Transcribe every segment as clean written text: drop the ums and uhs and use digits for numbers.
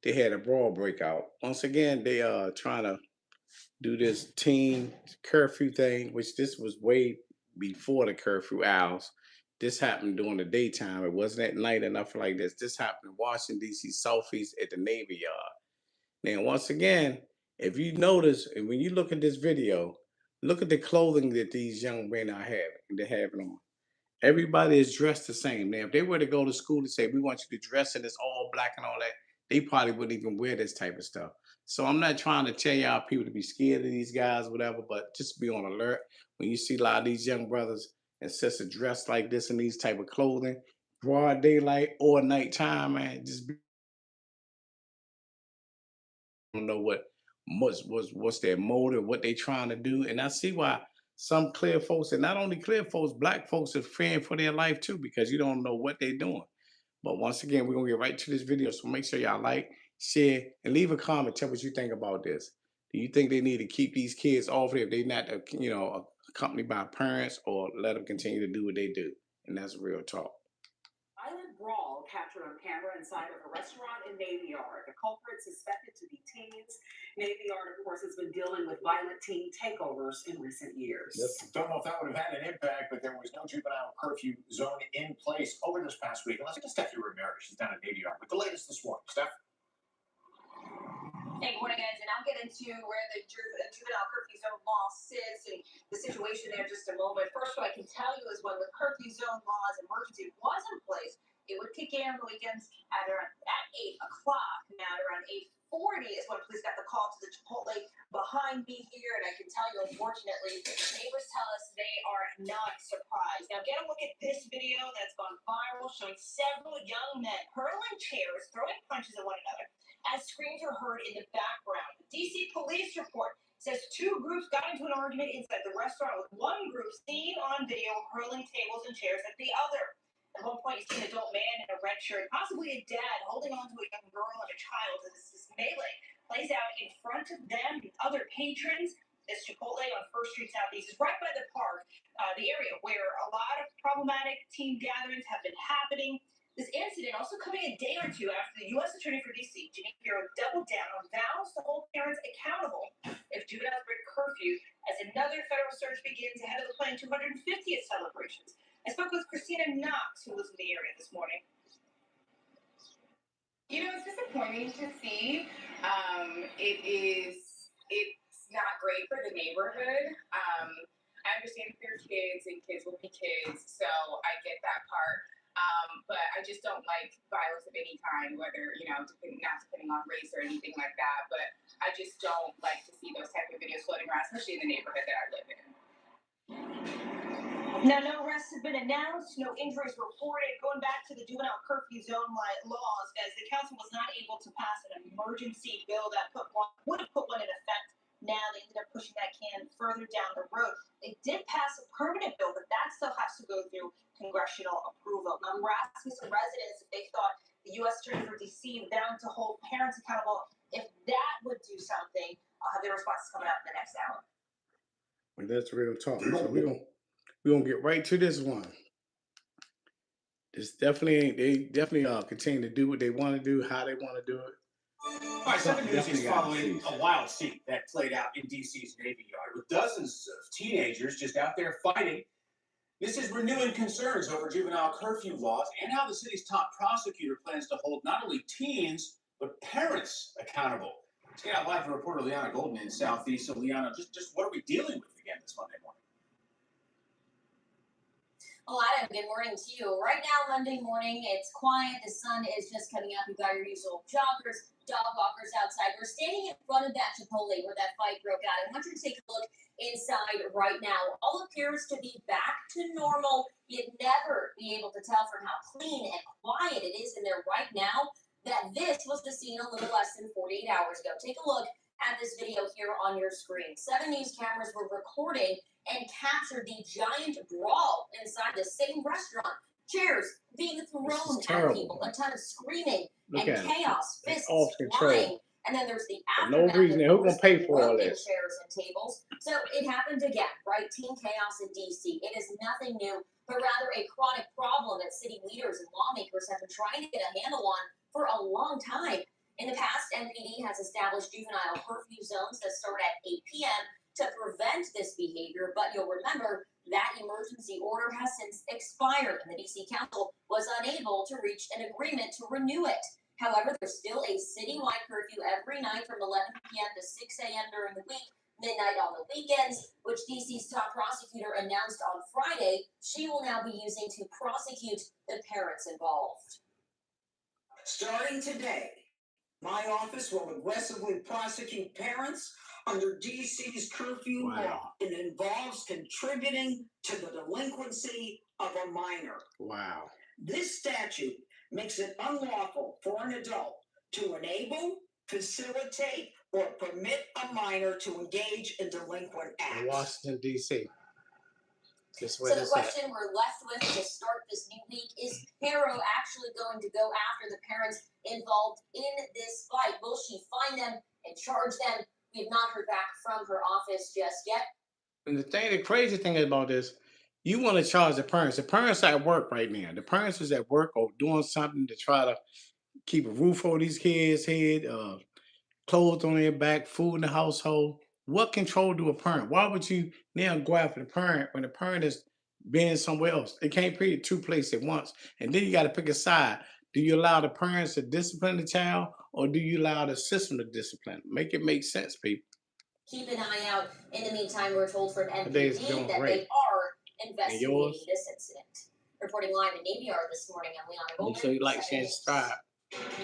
they had a brawl breakout. Once again, they are trying to do this teen curfew thing, which this was way before the curfew hours. This happened during the daytime. It wasn't at night or nothing like this. This happened in Washington, D.C., Southeast at the Navy Yard. Now, once again, if you notice, and when you look at this video, look at the clothing that these young men are having. They're having on. Everybody is dressed the same. Now, if they were to go to school and say, we want you to dress in this all black and all that, they probably wouldn't even wear this type of stuff. So I'm not trying to tell y'all people to be scared of these guys, whatever, but just be on alert. When you see a lot of these young brothers and sisters dressed like this in these type of clothing, broad daylight or nighttime, man, just be, don't know what's their motive, what they trying to do. And I see why some clear folks, and not only clear folks, black folks are fearing for their life too, because you don't know what they're doing. But once again, we're gonna get right to this video. So make sure y'all like, share, and leave a comment. Tell what you think about this. Do you think they need to keep these kids off here if they're not, accompanied by parents, or let them continue to do what they do? And that's real talk. Violent brawl captured on camera inside of a restaurant in Navy Yard. The culprit suspected to be teens. Navy Yard, of course, has been dealing with violent teen takeovers in recent years. Yes. Don't know if that would have had an impact, but there was no juvenile curfew zone in place over this past week. Let's get to Stephanie Ramirez. She's down at Navy Yard with the latest this morning. Steph? Hey, good morning, guys, and I'll get into where the juvenile curfew zone law sits and the situation there in just a moment. First, what I can tell you is when the curfew zone law's emergency was in place, it would kick in on the weekends at 8 o'clock. Now, at around 8:40 is when police got the call to the chipotle behind me here, and I can tell you, unfortunately, neighbors tell us they are not surprised. Now, get a look at this video that's gone viral showing several young men hurling chairs, throwing punches at one another, as screams are heard in the background. The DC police report says two groups got into an argument inside the restaurant, with one group seen on video hurling tables and chairs at the other. At one point, you see an adult man in a red shirt, possibly a dad, holding on to a young girl and a child as this melee plays out in front of them and other patrons. This Chipotle on First Street Southeast is right by the park, the area where a lot of problematic teen gatherings have been happening. This incident also coming a day or two after the U.S. Attorney for D.C., Janine Pirro, doubled down on vows to hold parents accountable if juveniles break curfew, as another federal search begins ahead of the planned 250th celebrations. I spoke with Christina Knox, who lives in the area this morning. You know, it's disappointing to see. It's not great for the neighborhood. I understand if they're kids and kids will be kids, so I get that part. But I just don't like violence of any kind, whether, not depending on race or anything like that. But I just don't like to see those type of videos floating around, especially in the neighborhood that I live in. Now, no arrests have been announced, no injuries reported. Going back to the juvenile curfew zone laws, as the council was not able to pass an emergency bill that would have put one in effect. Now they ended up pushing that can further down the road. They did pass a permanent bill, but that still has to go through congressional approval. Now, we're asking some residents if they thought the U.S. Attorney for D.C. bound to hold parents accountable, if that would do something. I'll have their responses coming up in the next hour. Well, that's real talk. So we're gonna get right to this one. They definitely continue to do what they want to do, how they want to do it. All right, 7 News is following a wild scene that played out in D.C.'s Navy Yard with dozens of teenagers just out there fighting. This is renewing concerns over juvenile curfew laws and how the city's top prosecutor plans to hold not only teens, but parents accountable. Let's get out live to reporter Liana Golden in Southeast. So, Liana, just what are we dealing with again this Monday morning? Well, Adam, good morning to you. Right now, Monday morning, it's quiet. The sun is just coming up. You've got your usual joggers, dog walkers outside. We're standing in front of that Chipotle where that fight broke out. I want you to take a look inside right now. All appears to be back to normal. You'd never be able to tell from how clean and quiet it is in there right now that this was the scene a little less than 48 hours ago. Take a look at this video here on your screen. 7 News cameras were recording and captured the giant brawl inside the same restaurant. Chairs being thrown at people, a ton of screaming and chaos, fists flying. And then there's the aftermath. No reason. Who's gonna pay for all this? Chairs and tables. So it happened again, right? Teen chaos in D.C. It is nothing new, but rather a chronic problem that city leaders and lawmakers have been trying to get a handle on for a long time. In the past, has established juvenile curfew zones that start at 8 p.m. to prevent this behavior, but you'll remember that emergency order has since expired, and the D.C. Council was unable to reach an agreement to renew it. However, there's still a citywide curfew every night from 11 p.m. to 6 a.m. during the week, midnight on the weekends, which DC's top prosecutor announced on Friday she will now be using to prosecute the parents involved. Starting today, my office will aggressively prosecute parents under DC's curfew law. It involves contributing to the delinquency of a minor. Wow. This statute makes it unlawful for an adult to enable, facilitate, or permit a minor to engage in delinquent acts. In Washington, D.C. So the question we're left with to start this new week is Pero actually going to go after the parents involved in this fight? Will she find them and charge them? We have not heard back from her office just yet. And the crazy thing about this, you want to charge the parents. The parents are at work right now. The parents is at work or doing something to try to keep a roof over these kids' head, clothes on their back, food in the household. What control do a parent? Why would you now go after the parent when the parent is being somewhere else? They can't be at two places at once. And then you got to pick a side. Do you allow the parents to discipline the child, or do you allow the system to discipline? Make it make sense, people. Keep an eye out. In the meantime, we're told from NPD Today's that doing they great. are investigating yours? this incident. Reporting live in Navy Yard this morning, I'm Leona Goldman. Make sure you like, share, and subscribe.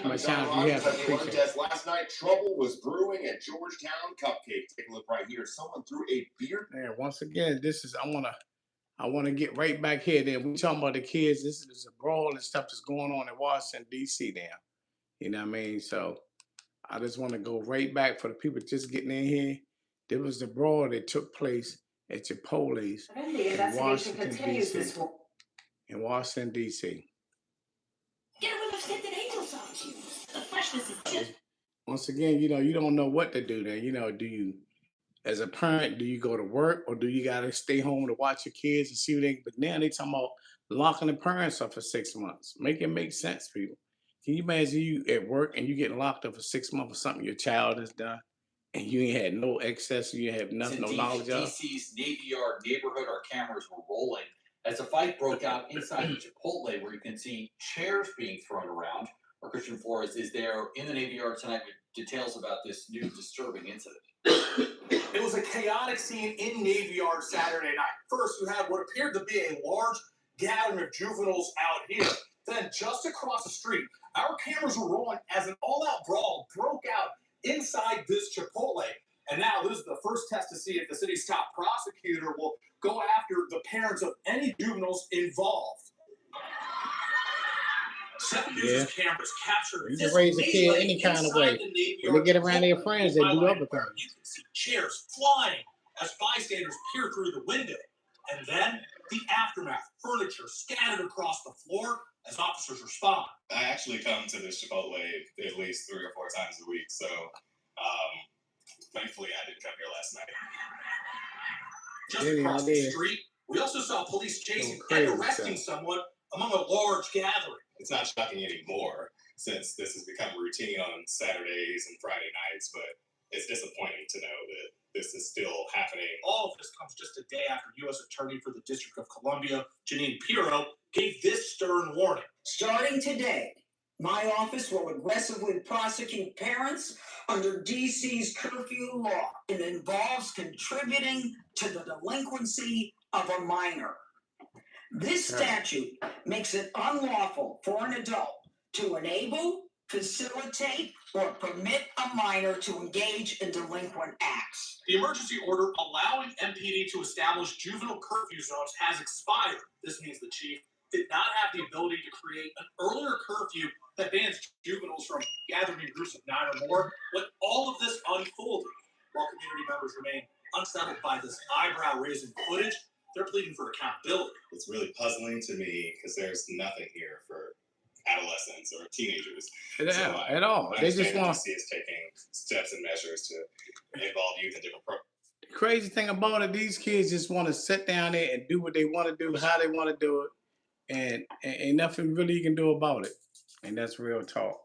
My channel, you have Rogers to at the appreciate desk last night. Trouble was brewing at Georgetown Cupcake. Take a look right here. Someone threw a beer. And once again, this is I wanna get right back here. Then we talking about the kids. This is a brawl and stuff that's going on in Washington D.C. now. You know what I mean? So I just want to go right back for the people just getting in here. There was the brawl that took place at Chipotle's in Washington D.C. In Washington D.C. Get rid of scented angel sauce. The freshness is just. Once again, you don't know what to do then. Do you, as a parent, do you go to work or do you gotta stay home to watch your kids and see what they? But now they talking about locking the parents up for 6 months. Make it make sense, people. Can you imagine you at work and you getting locked up for 6 months for something your child has done, and you ain't had no access, you have nothing, no knowledge of? DC's Navy Yard neighborhood, our cameras were rolling as a fight broke out inside the Chipotle, where you can see chairs being thrown around. Our Christian Flores is there in the Navy Yard tonight with details about this new disturbing incident. It was a chaotic scene in Navy Yard Saturday night. First, you had what appeared to be a large gathering of juveniles out here. Then, just across the street, our cameras were rolling as an all-out brawl broke out inside this Chipotle. And now this is the first test to see if the city's top prosecutor will go after the parents of any juveniles involved. 7 News' cameras captured You this can raise a kid melee any kind of inside way. the Navy When they Yard get around their Chipotle, friends, they do highlighted other where things. You can see chairs flying as bystanders peer through the window. And then the aftermath, furniture scattered across the floor as officers respond. I actually come to this Chipotle at least 3 or 4 times a week, so thankfully I didn't come here last night. Just across the street, we also saw police chasing and arresting someone among a large gathering. It's not shocking anymore since this has become routine on Saturdays and Friday nights, but it's disappointing to know that this is still happening. All of this comes just a day after U.S. Attorney for the District of Columbia, Janine Pirro, gave this stern warning. Starting today, my office will aggressively prosecute parents under DC's curfew law. It involves contributing to the delinquency of a minor. This statute makes it unlawful for an adult to enable, facilitate, or permit a minor to engage in delinquent acts. The emergency order allowing MPD to establish juvenile curfew zones has expired. This means the chief did not have the ability to create an earlier curfew that bans juveniles from gathering in groups of 9 or more. When all of this unfolded, while community members remain unsettled by this eyebrow-raising footage, they're pleading for accountability. It's really puzzling to me because there's nothing here for adolescents or teenagers. At all. They just want. DC is taking steps and measures to involve youth in different programs. The crazy thing about it, these kids just want to sit down there and do what they want to do, how they want to do it, and nothing really you can do about it. And that's real talk.